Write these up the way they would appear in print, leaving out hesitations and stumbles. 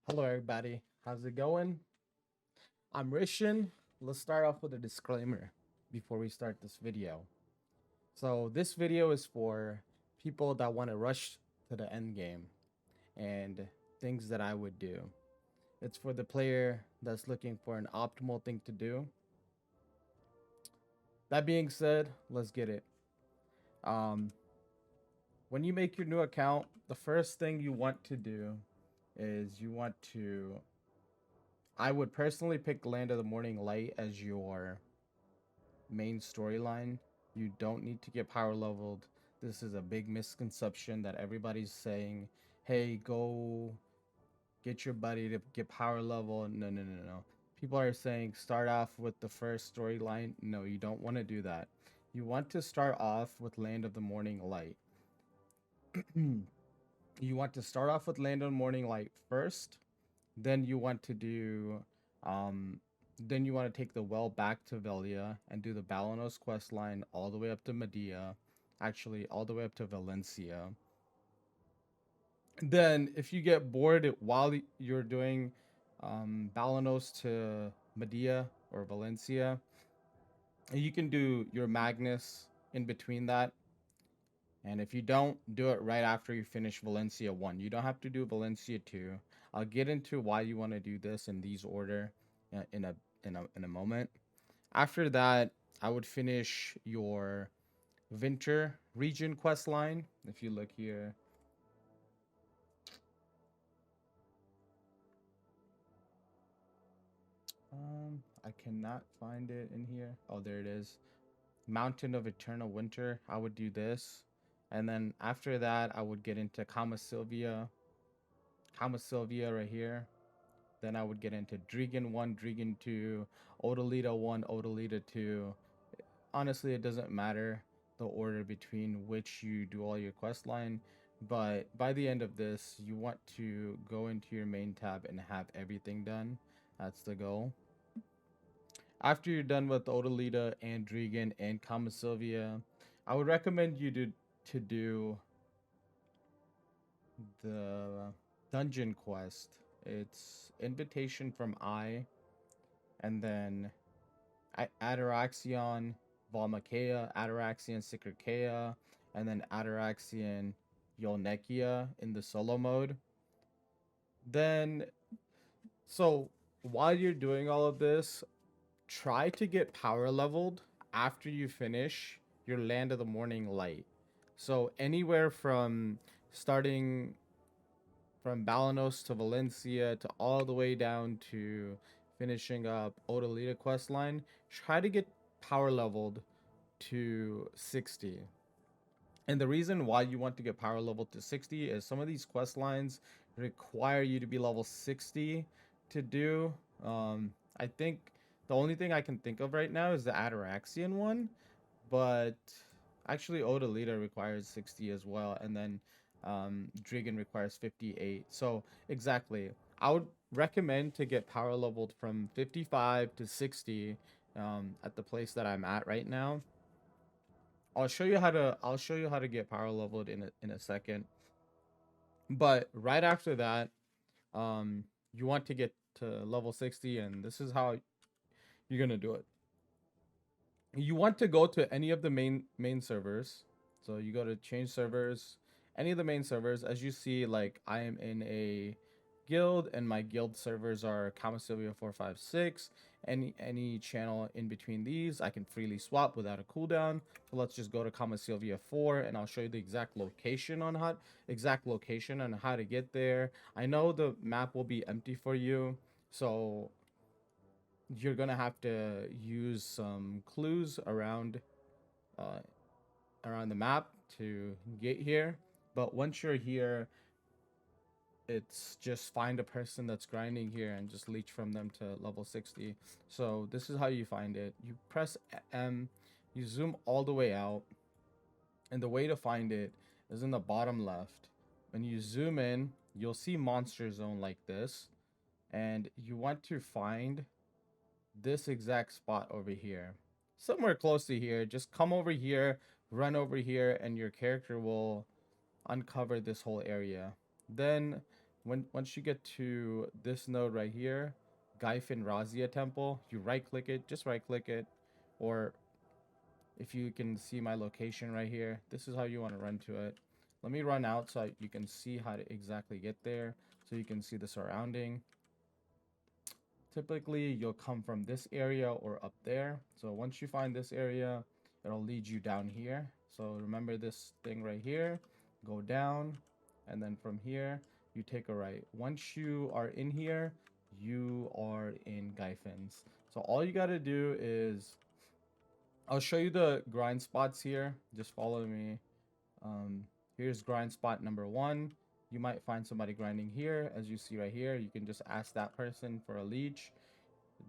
Hello, everybody. How's it going? I'm Rishan. Let's start off with a disclaimer before we start this video. So, this video is for people that want to rush to the end game and things that I would do. It's for the player that's looking for an optimal thing to do. That being said, let's get it. Um, when you make your new account, the first thing you want to do is I would personally pick Land of the Morning Light as your main storyline. You don't need to get power leveled. This is a big misconception that everybody's saying, hey, go get your buddy to get power level. No, no, no, no. People are saying start off with the first storyline. No, you don't want to do that. You want to start off with Land of the Morning Light. You want to start off with Land of the Morning Light first. Then you want to do um then you want to take the well back to Velia and do the Balanos quest line all the way up to Medea, actually all the way up to Valencia. Then if you get bored while you're doing Balanos to Medea or Valencia, you can do your Magnus in between that. And if you don't, do it right after you finish Valencia 1. You don't have to do Valencia 2. I'll get into why you want to do this in these order in a moment. After that, I would finish your Winter region quest line. If you look here, I cannot find it in here. Oh, there it is. Mountain of Eternal Winter. I would do this, and then after that, I would get into Kama Sylvia. Kama Sylvia right here. Then I would get into Drigan 1, Drigan 2, Odalita 1, Odalita 2. Honestly, it doesn't matter the order between which you do all your quest line, but by the end of this, you want to go into your main tab and have everything done. That's the goal. After you're done with Odalita and Drigan and Kama Sylvia, I would recommend you to do the dungeon quest. It's Invitation from I, and then Ataraxion, Volmakea, Ataraxion, Sikrikea, and then Ataraxion, Yolnekia in the solo mode. Then, so while you're doing all of this, try to get power leveled after you finish your Land of the Morning Light. So anywhere from starting from Balanos to Valencia to all the way down to finishing up Odalita quest line, try to get power leveled to 60. And the reason why you want to get power leveled to 60 is some of these quest lines require you to be level 60 to do. I think the only thing I can think of right now is the Ataraxian one, but actually Odalita requires 60 as well, and then Drigan requires 58. So exactly, I would recommend to get power leveled from 55 to 60 at the place that I'm at right now. I'll show you how to get power leveled in a second. But right after that, um, you want to get to level 60, and this is how you're gonna do it. You want to go to any of the main servers. So you go to change servers, any of the main servers. As you see, like I am in a guild, and my guild servers are Kamasylvia 456. Any channel in between these, I can freely swap without a cooldown. So let's just go to Kamasylvia 4, and I'll show you the exact location on how to get there. I know the map will be empty for you, so you're gonna have to use some clues uh, around the map to get here. But once you're here, it's just find a person that's grinding here and just leech from them to level 60. So this is how you find it. You press M, you zoom all the way out, and the way to find it is in the bottom left. When you zoom in, you'll see monster zone like this, and you want to find this exact spot over here, somewhere close to here. Just come over here, run over here, and your character will uncover this whole area. Then Once you get to this node right here, Gaifin Razia Temple, you right click it, just right click it, or if you can see my location right here, this is how you want to run to it. Let me run out so you can see how to exactly get there, so you can see the surrounding. Typically, you'll come from this area or up there. So once you find this area, it'll lead you down here. So remember this thing right here, go down, and then from here, you take a right. Once you are in here, you are in Gaifin's. So all you got to do is, I'll show you the grind spots here. Just follow me. Um, Here's grind spot number 1. You might find somebody grinding here. As you see right here, you can just ask that person for a leech.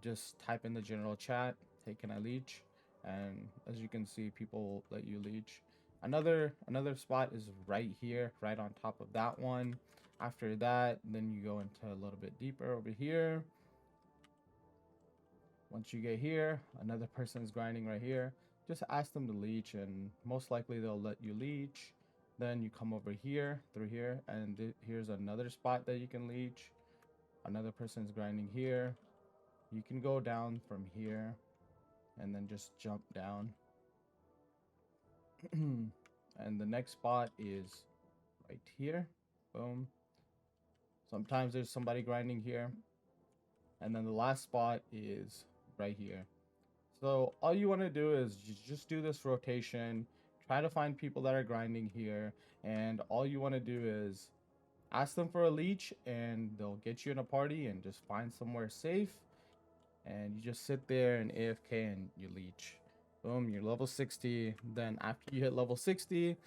Just type in the general chat, hey, can I leech? And as you can see, people will let you leech. Another spot is right here, right on top of that one. After that, then you go into a little bit deeper over here. Once you get here, another person is grinding right here. Just ask them to leech, and most likely they'll let you leech. Then you come over here, through here, and here's another spot that you can leech. Another person's grinding here. You can go down from here and then just jump down. And the next spot is right here. Boom. Sometimes there's somebody grinding here. And then the last spot is right here. So all you want to do is just do this rotation. Try to find people that are grinding here. And all you want to do is ask them for a leech, and they'll get you in a party, and just find somewhere safe. And you just sit there and AFK and you leech. Boom, you're level 60. Then after you hit level 60,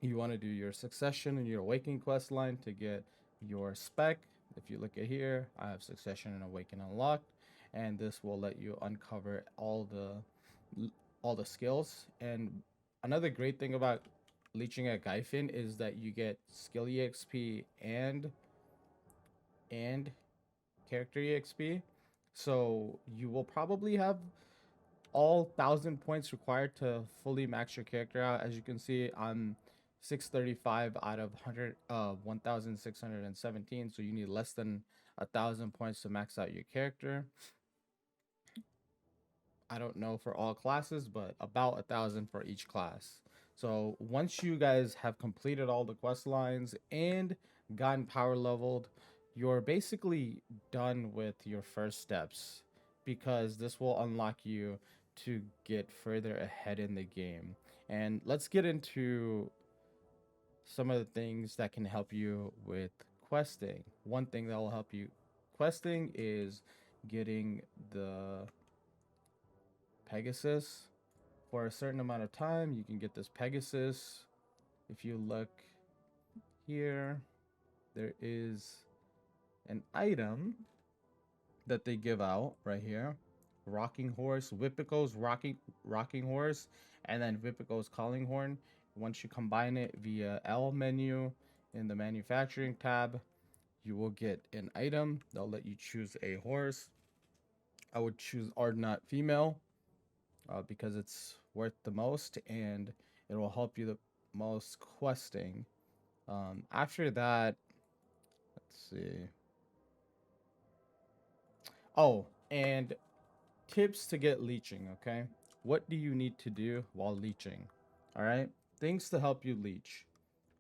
you want to do your succession and your awakening quest line to get your spec. If you look at here, I have succession and awaken unlocked, and this will let you uncover all the skills. And another great thing about leeching at Gaifin is that you get skill exp and character exp. So you will probably have all 1,000 points required to fully max your character out. As you can see, I'm 635 out of 1,617. So you need less than 1,000 points to max out your character. I don't know for all classes, but about 1,000 for each class. So once you guys have completed all the quest lines and gotten power leveled, you're basically done with your first steps, because this will unlock you to get further ahead in the game. And let's get into some of the things that can help you with questing. One thing that will help you questing is getting the Pegasus. For a certain amount of time, you can get this Pegasus. If you look here, there is an item that they give out right here. Rocking Horse, Whippico's rocking Horse, and then Whippico's Calling Horn. Once you combine it via L menu in the manufacturing tab, you will get an item. They'll let you choose a horse. I would choose Ardnot Female because it's worth the most, and it will help you the most questing. After that, let's see. Oh, and tips to get leeching, okay? What do you need to do while leeching? All right? Things to help you leech.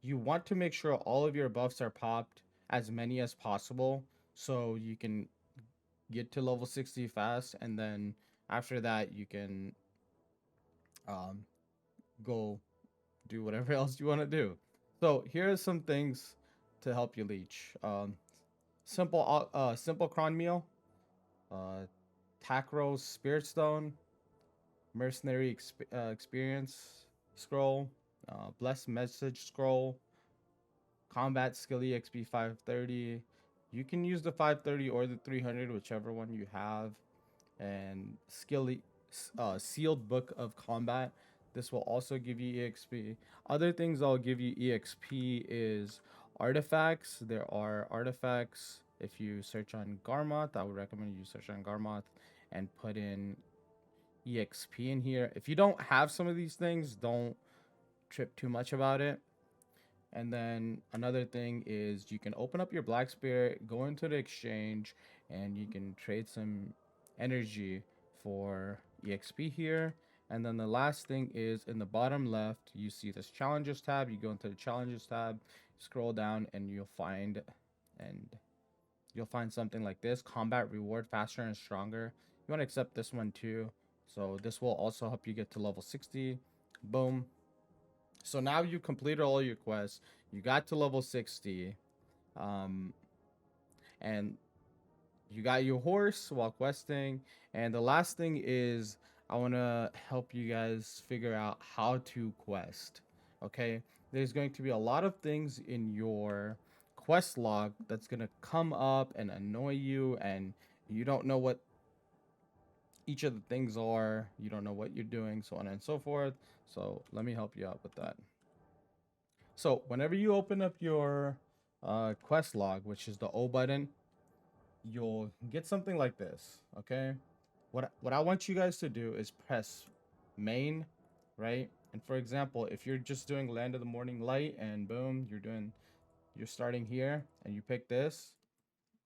You want to make sure all of your buffs are popped, as many as possible, so you can get to level 60 fast, and then after that you can um, go do whatever else you want to do. So here are some things to help you leech. Simple cron meal, uh, Takro's Spirit Stone, Mercenary Experience Scroll, Blessed Message Scroll, Combat Skill EXP 530. You can use the 530 or the 300, whichever one you have. And Sealed Book of Combat. This will also give you EXP. Other things that'll give you EXP is artifacts. There are artifacts. If you search on Garmoth, I would recommend you search on Garmoth and put in EXP in here. If you don't have some of these things, don't trip too much about it. And then another thing is you can open up your Black Spirit, go into the exchange, and you can trade some energy for EXP here. And then the last thing is in the bottom left, you see this challenges tab. You go into the challenges tab, scroll down, and and you'll find something like this: combat reward faster and stronger. You want to accept this one too. So this will also help you get to level 60. Boom. So now you completed all your quests. You got to level 60. Um, and you got your horse while questing. And the last thing is I want to help you guys figure out how to quest. Okay? There's going to be a lot of things in your quest log that's going to come up and annoy you, and you don't know what each of the things are. You don't know what you're doing, so on and so forth. So let me help you out with that. So whenever you open up your quest log, which is the O button, you'll get something like this. Okay, what I want you guys to do is press main, right? And for example, if you're just doing Land of the Morning Light and boom, you're starting here and you pick this,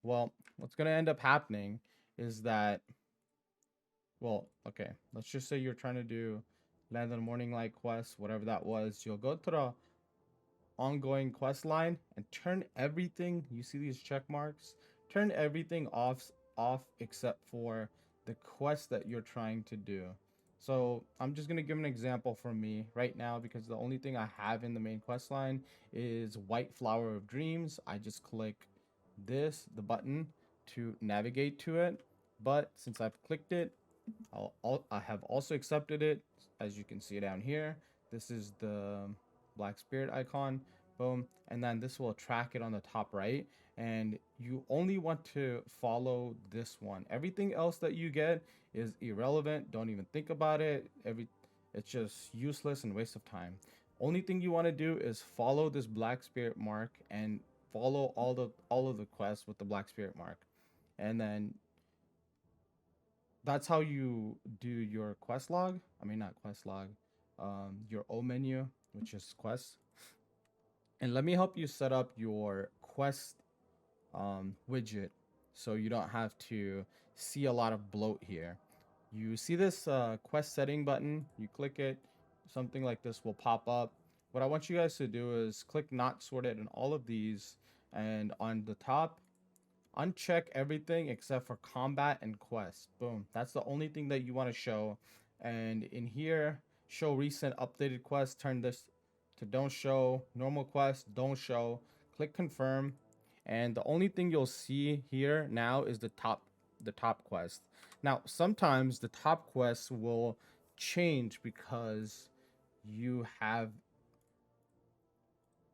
well, what's gonna end up happening is that, well, okay, let's just say you're trying to do Land of the Morning Light quest, whatever that was. You'll go to the ongoing quest line and turn everything, you see these check marks, turn everything off except for the quest that you're trying to do. So I'm just gonna give an example from me right now, because the only thing I have in the main quest line is White Flower of Dreams. I just click the button to navigate to it, but since I've clicked it, I have also accepted it. As you can see down here, this is the Black Spirit icon. Boom. And then this will track it on the top right. And you only want to follow this one. Everything else that you get is irrelevant. Don't even think about it. It's just useless and waste of time. Only thing you want to do is follow this Black Spirit mark and follow all of the quests with the Black Spirit mark. And then that's how you do your quest log. I mean, not quest log, your O menu, which is quests. And let me help you set up your quest widget so you don't have to see a lot of bloat here. You see this quest setting button, you click it, something like this will pop up. What I want you guys to do is click not sorted in all of these, and on the top, uncheck everything except for combat and quest. Boom. That's the only thing that you want to show. And in here, show recent updated quests. Turn this to don't show. Normal quest, don't show. Click confirm. And the only thing you'll see here now is the top quest. Now, sometimes the top quests will change because you have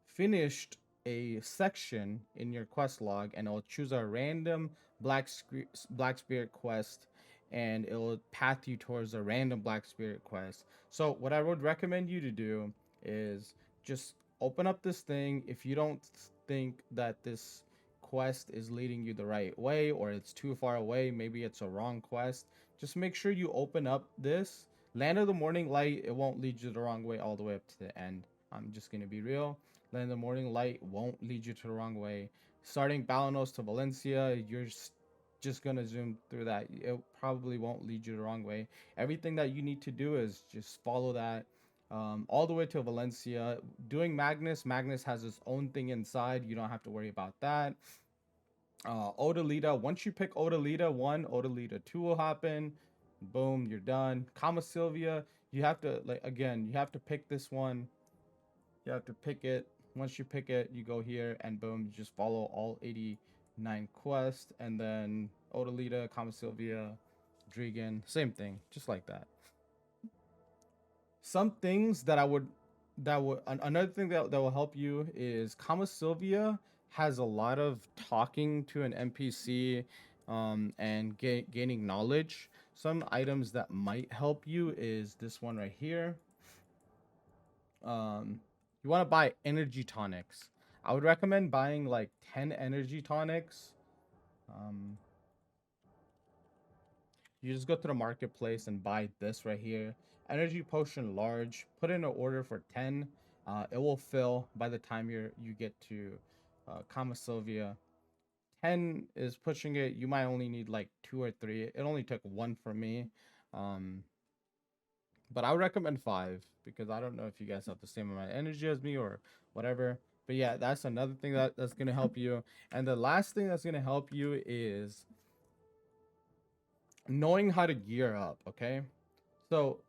finished a section in your quest log, and it'll choose a random black spirit quest, and it'll path you towards a random black spirit quest. So what I would recommend you to do is just open up this thing. If you don't think that this quest is leading you the right way, or it's too far away, maybe it's a wrong quest, just make sure you open up this Land of the Morning Light. It won't lead you the wrong way all the way up to the end. I'm just gonna be real. Land of the Morning Light won't lead you to the wrong way. Starting Balanos to Valencia, you're just gonna zoom through that. It probably won't lead you the wrong way. Everything that you need to do is just follow that all the way to Valencia. Doing Magnus has its own thing inside. You don't have to worry about that. Odalita, once you pick Odalita 1, Odalita 2 will happen. Boom, you're done. Kama Sylvia, you have to, like, again, you have to pick this one. You have to pick it. Once you pick it, you go here and boom, you just follow all 89 quests. And then Odalita, Kama Sylvia, Drigan, same thing, just like that. Some things another thing that will help you is Kama Sylvia has a lot of talking to an NPC, and gaining knowledge. Some items that might help you is this one right here. You want to buy energy tonics. I would recommend buying like 10 energy tonics. Um, you just go to the marketplace and buy this right here. Energy potion large. Put in an order for 10. It will fill by the time you get to Kama Sylvia. 10 is pushing it. You might only need like 2 or 3. It only took 1 for me. Um, but I would recommend 5 because I don't know if you guys have the same amount of energy as me or whatever. But yeah, that's another thing that's gonna help you. And the last thing that's gonna help you is knowing how to gear up. Okay, so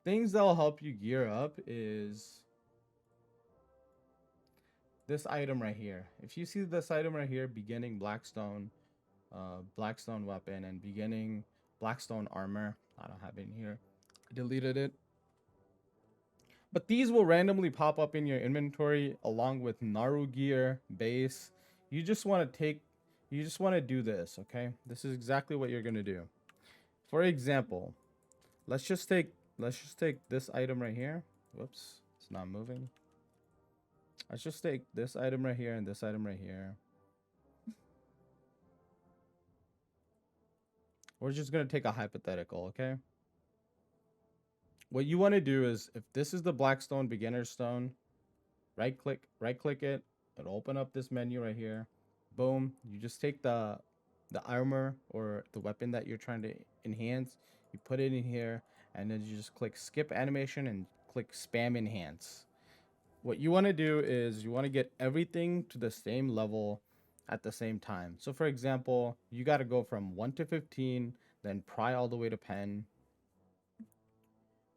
things that'll help you gear up is this item right here. If you see this item right here, beginning Blackstone weapon and beginning Blackstone armor. I don't have it in here. I deleted it. But these will randomly pop up in your inventory along with Naru gear, base. You just want to take, you just want to do this, okay? This is exactly what you're gonna do. For example, let's just take this item right here. Whoops, it's not moving. Let's just take this item right here and this item right here. We're just gonna take a hypothetical, okay? What you want to do is, if this is the Blackstone beginner stone, right click it. It'll open up this menu right here. Boom. You just take the armor or the weapon that you're trying to enhance. You put it in here, and then you just click skip animation and click spam enhance. What you want to do is you want to get everything to the same level at the same time. So for example, you got to go from 1 to 15, then pry all the way to pen,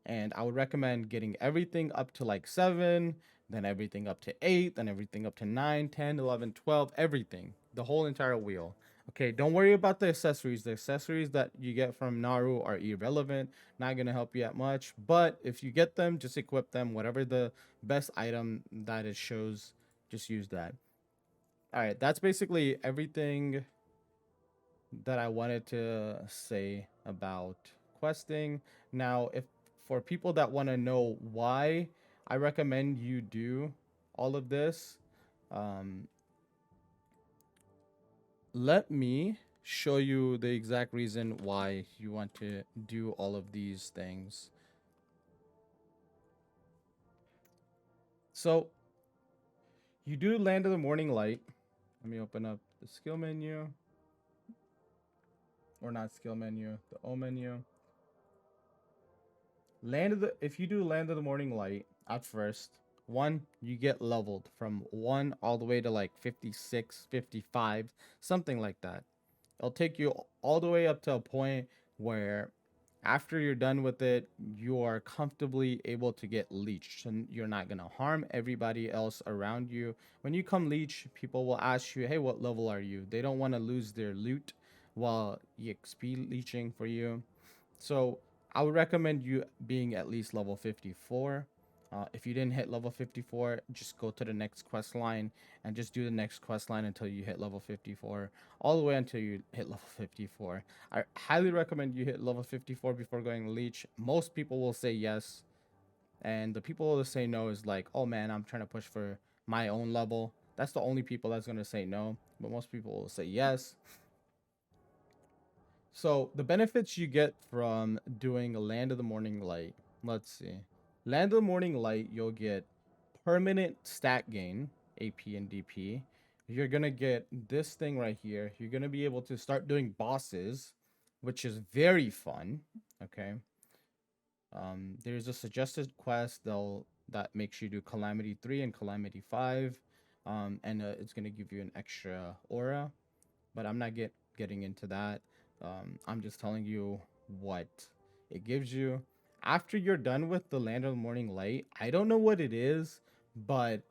and I would recommend getting everything up to like 7, then everything up to 8, then everything up to 9, 10, 11, 12, everything, the whole entire wheel. Okay, don't worry about the accessories. The accessories that you get from Naru are irrelevant, not gonna help you that much. But if you get them, just equip them. Whatever the best item that it shows, just use that. All right, that's basically everything that I wanted to say about questing. Now, if for people that want to know why I recommend you do all of this, um, let me show you the exact reason why you want to do all of these things. So, you do Land of the Morning Light. Let me open up the skill menu, or not skill menu, the O menu. If you do Land of the Morning Light at first, one, you get leveled from 1 all the way to like 56, 55, something like that. It'll take you all the way up to a point where after you're done with it, you are comfortably able to get leeched, and you're not gonna harm everybody else around you. When you come leech, people will ask you, hey, what level are you? They don't want to lose their loot while EXP leeching for you. So I would recommend you being at least level 54. If you didn't hit level 54, just go to the next quest line and just do the next quest line until you hit level 54, all the way until you hit level 54. I highly recommend you hit level 54 before going leech. Most people will say yes, and the people that say no is like, oh man, I'm trying to push for my own level. That's the only people that's going to say no, but most people will say yes. So the benefits you get from doing a Land of the Morning Light. Let's see. Land of the Morning Light, you'll get permanent stat gain, AP and DP. You're gonna get this thing right here. You're gonna be able to start doing bosses, which is very fun. Okay. There's a suggested quest that makes you do Calamity 3 and Calamity 5. And it's gonna give you an extra aura, but I'm not getting into that. I'm just telling you what it gives you. After you're done with the Land of the Morning Light, I don't know what it is, but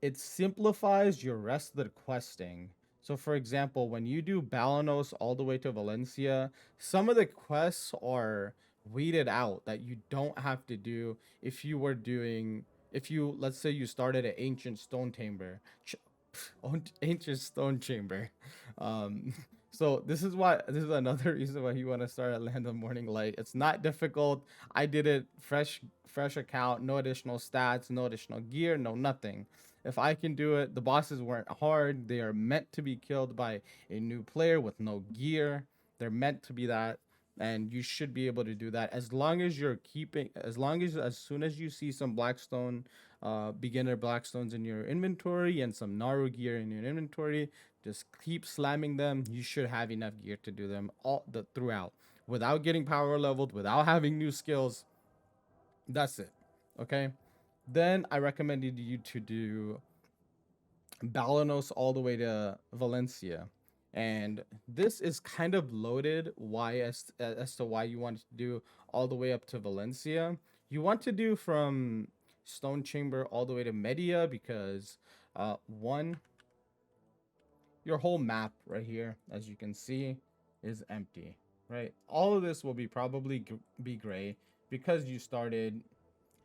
it simplifies your rest of the questing. So, for example, when you do Balanos all the way to Valencia, some of the quests are weeded out that you don't have to do if you were doing. If you, let's say, you started at Ancient Stone Chamber, Ancient Stone Chamber. Um, so this is another reason why you want to start at Land of Morning Light. It's not difficult. I did it fresh account, no additional stats, no additional gear, no nothing. If I can do it, the bosses weren't hard. They are meant to be killed by a new player with no gear. They're meant to be that. and you should be able to do that as long as you're keeping, as soon as you see some Blackstone, beginner Blackstones in your inventory and some Naru gear in your inventory, just keep slamming them. You should have enough gear to do them all the throughout without getting power leveled, without having new skills. That's it. Okay. Then I recommended you to do Balanos all the way to Valencia. And this is kind of loaded why as to why you want to do all the way up to Valencia. You want to do from Stone Chamber all the way to Media because one, your whole map right here, as you can see, is empty, right? All of this will be probably be gray because you started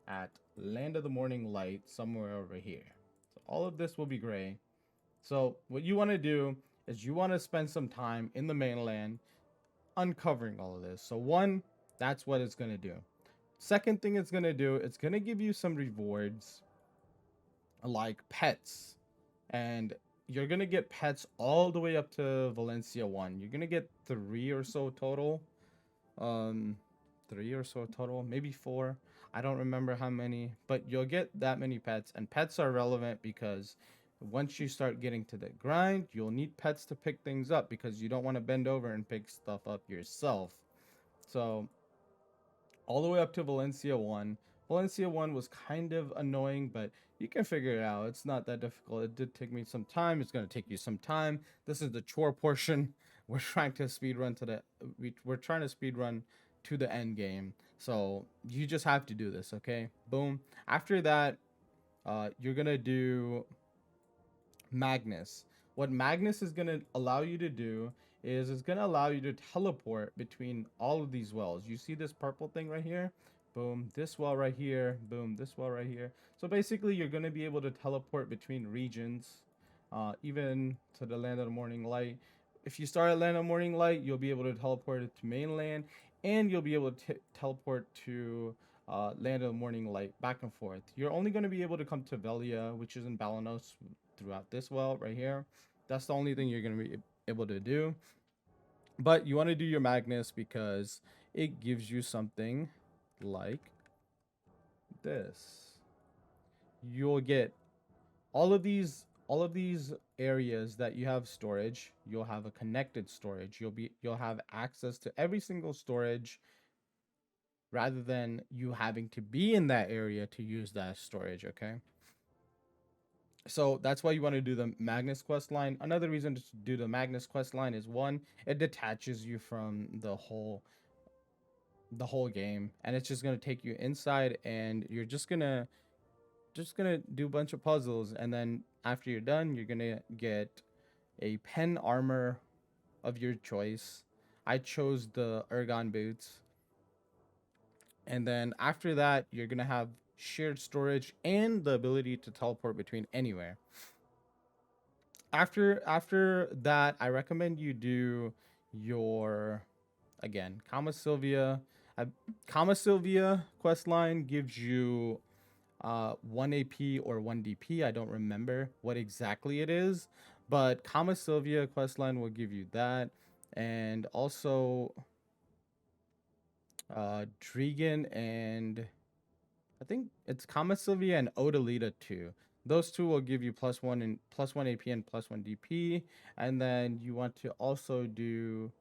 at Land of the Morning Light somewhere over here. So all of this will be gray. So what you want to do is you want to spend some time in the mainland uncovering all of this. So one, that's what it's going to do. Second thing it's going to do, it's going to give you some rewards like pets. And you're going to get pets all the way up to Valencia 1. You're going to get 3 or so total. Um 3 or so total, maybe 4. I don't remember how many, but you'll get that many pets, and pets are relevant because once you start getting to the grind, you'll need pets to pick things up because you don't want to bend over and pick stuff up yourself. So all the way up to Valencia 1. Valencia 1 was kind of annoying, but you can figure it out. It's not that difficult. It did take me some time. It's going to take you some time. This is the chore portion. We're trying to speed run to we're trying to speed run to the end game. So you just have to do this, okay? Boom. After that, you're going to do Magnus. What Magnus is going to allow you to do is it's going to allow you to teleport between all of these wells. You see this purple thing right here? Boom, this well right here. Boom, this well right here. So basically, you're going to be able to teleport between regions, even to the Land of the Morning Light. If you start at Land of the Morning Light, you'll be able to teleport it to mainland, and you'll be able to teleport to Land of the Morning Light back and forth. You're only going to be able to come to Velia, which is in Balanos, throughout this well right here. That's the only thing you're going to be able to do. But you want to do your Magnus because it gives you something like this. You'll get all of these areas that you have storage. You'll have a connected storage. You'll have access to every single storage rather than you having to be in that area to use that storage, okay? So that's why you want to do the Magnus quest line. Another reason to do the Magnus quest line is one, it detaches you from the whole game, and it's just gonna take you inside, and you're just gonna do a bunch of puzzles, and then after you're done, you're gonna get a pen armor of your choice. I chose the Ergon boots, and then after that, you're gonna have shared storage and the ability to teleport between anywhere. After that, I recommend you do your, again, Kama Sylvia. Kama Sylvia quest line gives you 1 AP or 1 DP. I don't remember what exactly it is, but Kama Sylvia quest line will give you that, and also Drigan, and I think it's Kama Sylvia and Odalita too. Those two will give you +1 and +1 AP and +1 DP. And then you want to also do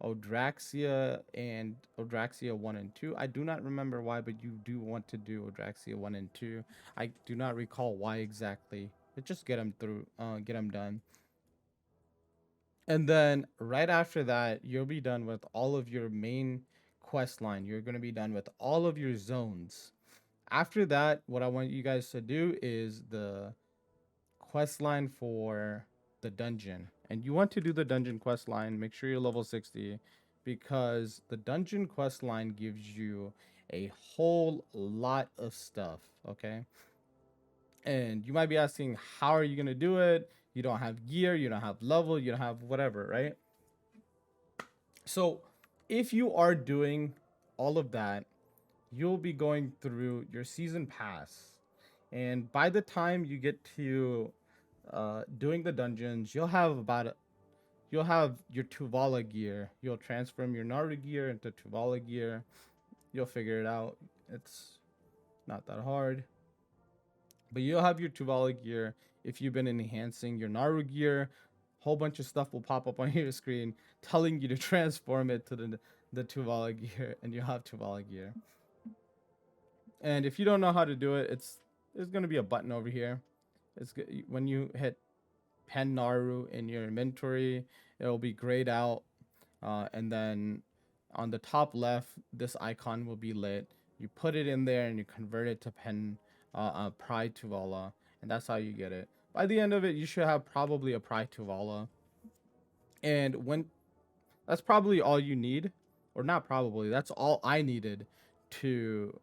Odraxia and Odraxia 1 and 2. I do not remember why, but you do want to do Odraxia 1 and 2. I do not recall why exactly. But just get them through, get them done. And then right after that, you'll be done with all of your main quest line. You're going to be done with all of your zones. After that, what I want you guys to do is the quest line for the dungeon. And you want to do the dungeon quest line. Make sure you're level 60 because the dungeon quest line gives you a whole lot of stuff, okay? And you might be asking, how are you going to do it? You don't have gear, you don't have level, you don't have whatever, right? So if you are doing all of that, you'll be going through your season pass. And by the time you get to doing the dungeons, you'll have about you'll have your Tuvala gear. You'll transform your Naru gear into Tuvala gear. You'll figure it out. It's not that hard. But you'll have your Tuvala gear if you've been enhancing your Naru gear. Whole bunch of stuff will pop up on your screen telling you to transform it to the Tuvala gear, and you'll have Tuvala gear. And if you don't know how to do it, there's gonna be a button over here. It's when you hit Pen Naru in your inventory, it'll be grayed out, and then on the top left, this icon will be lit. You put it in there and you convert it to Pen Pride Tuvala, and that's how you get it. By the end of it, you should have probably a Pride Tuvala, and when that's probably all you need, or not probably. That's all I needed to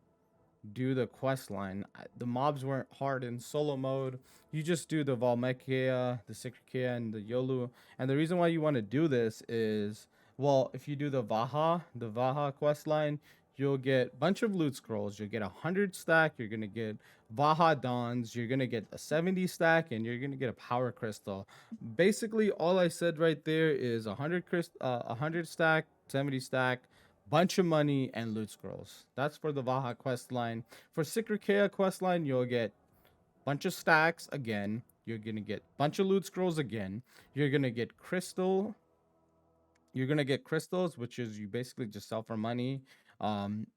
do the quest line. The mobs weren't hard in solo mode. You just do the Valmekea, the Sikrikea, and the Yolu. And the reason why you want to do this is, well, if you do the Vaha quest line, you'll get a bunch of loot scrolls. You'll get 100 stack. You're gonna get Vaha Dawns. You're gonna get a 70 stack, and you're gonna get a power crystal. Basically, all I said right there is 100 stack, 70 stack, bunch of money, and loot scrolls. That's for the Vaha quest line. For Sikrikea quest line, you'll get bunch of stacks again. You're gonna get bunch of loot scrolls again. You're gonna get crystal. You're gonna get crystals, which is you basically just sell for money. Um,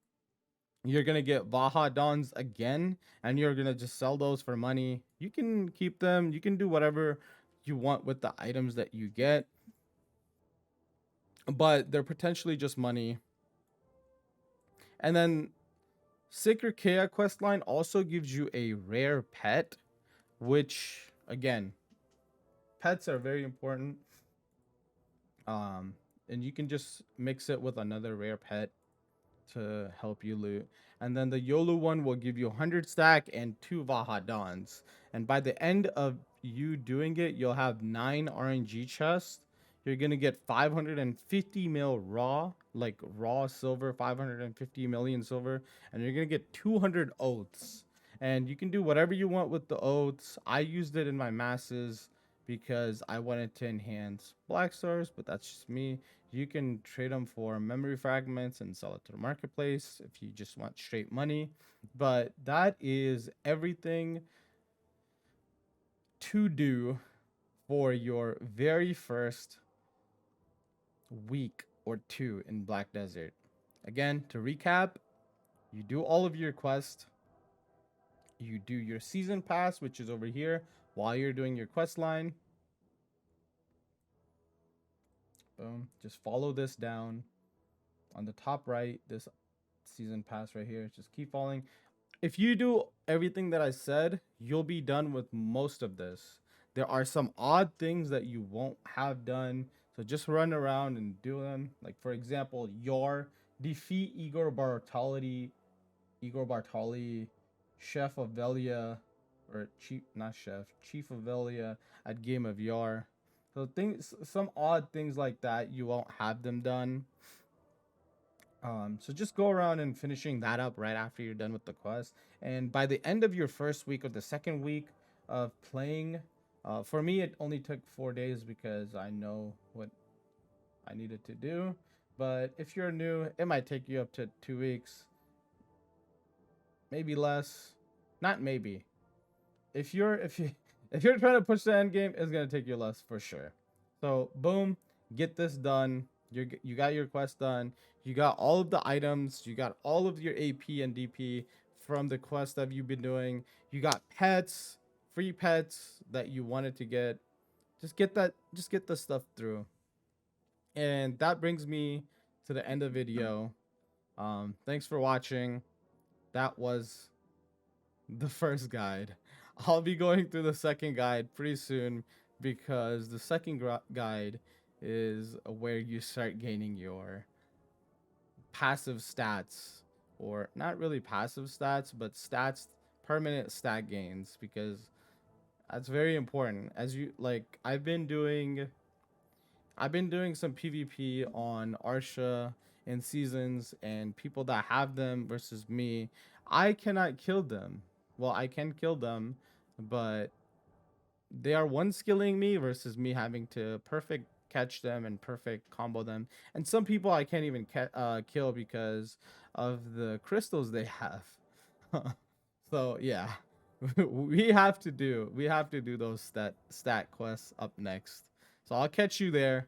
you're gonna get Vaha Dawns again, and you're gonna just sell those for money. You can keep them. You can do whatever you want with the items that you get, but they're potentially just money. And then Sikrikea questline also gives you a rare pet, which again, pets are very important. And you can just mix it with another rare pet to help you loot. And then the Yolu one will give you 100 stack and 2 Vaha Dawns. And by the end of you doing it, you'll have 9 RNG chests. You're going to get 550 mil raw, like raw silver, 550 million silver. And you're going to get 200 oaths. And you can do whatever you want with the oaths. I used it in my masses because I wanted to enhance black stars, but that's just me. You can trade them for memory fragments and sell it to the marketplace if you just want straight money. But that is everything to do for your very first week or two in Black Desert. Again, to recap, you do all of your quests. You do your season pass, which is over here, while you're doing your quest line. Boom. Just follow this down. On the top right, this season pass right here. Just keep following. If you do everything that I said, you'll be done with most of this. There are some odd things that you won't have done. So just run around and do them. Like for example, your defeat Igor Bartoli, Chef of Velia, or Chief, not Chef, Chief of Velia at Game of Yar. So things, some odd things like that, you won't have them done. So just go around and finishing that up right after you're done with the quest. And by the end of your first week or the second week of playing, for me it only took 4 days because I know what I needed to do. But if you're new, it might take you up to 2 weeks, maybe less. Not maybe. If you're if you're trying to push the end game, it's gonna take you less for sure. So boom, get this done. You got your quest done. You got all of the items. You got all of your AP and DP from the quest that you've been doing. You got pets, free pets that you wanted to get. Just get that. Just get the stuff through. And that brings me to the end of the video. Thanks for watching. That was the first guide. I'll be going through the second guide pretty soon because the second guide is where you start gaining your passive stats, or not really passive stats, but stats, permanent stat gains, because that's very important. As you like, I've been doing some PvP on Arsha in seasons, and people that have them versus me, I cannot kill them. Well, I can kill them, but they are one skilling me versus me having to perfect catch them and perfect combo them. And some people I can't even kill because of the crystals they have. So yeah, we have to do those stat quests up next. So I'll catch you there.